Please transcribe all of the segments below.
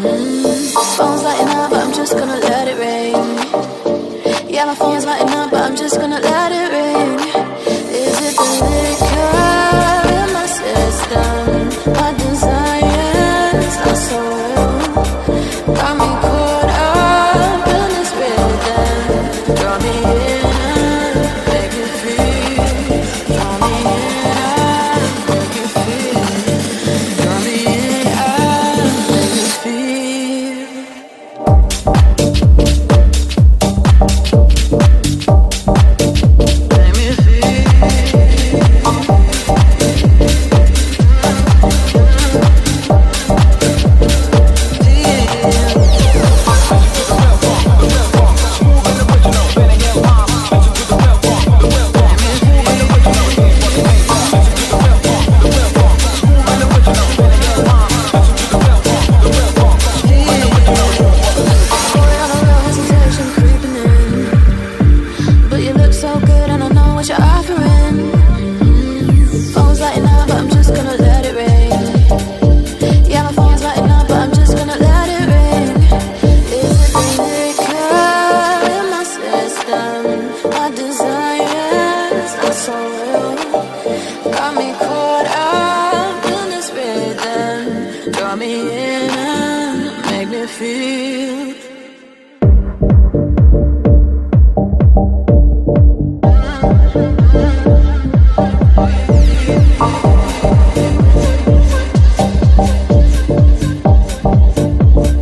Phone's lighting up, but I'm just gonna let it rain. Yeah, my phone's lighting up, but I'm just gonna let it rain. Is it the liquor in my system? My desires are so real. Got me caught up in this rhythm. Draw me in and make me feel. Draw me in and make me feel. Draw me in and make me feel.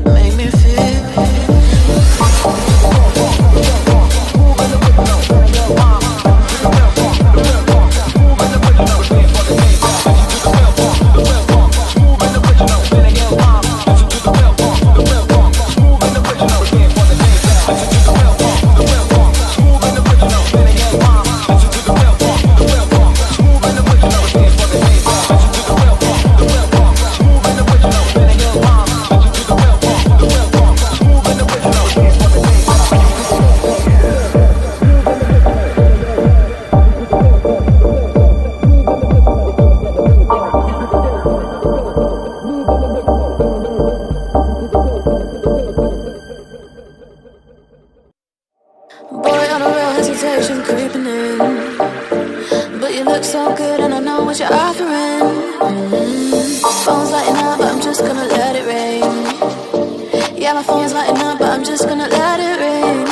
Make me feel. Creeping in, but you look so good and I know what you're offering. Phone's lighting up, but I'm just gonna let it rain. Yeah, my phone's lighting up, but I'm just gonna let it rain.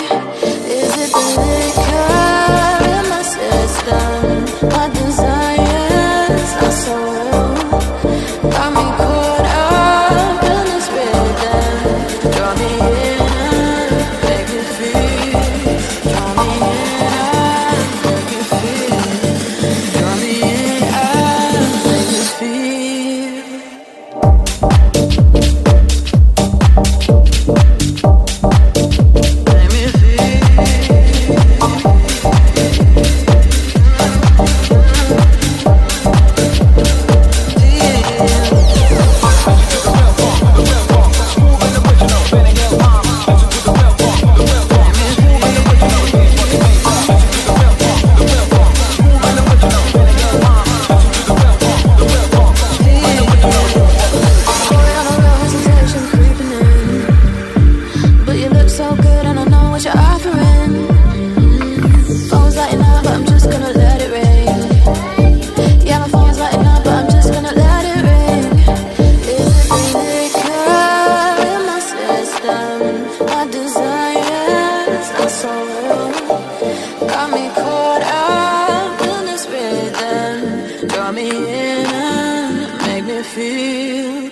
Is it the liquor in my system? My desires are so real. Got me caught up in this rhythm. Draw me in and make me feel. Draw me in. Got me caught up in this rhythm. Draw me in and make me feel.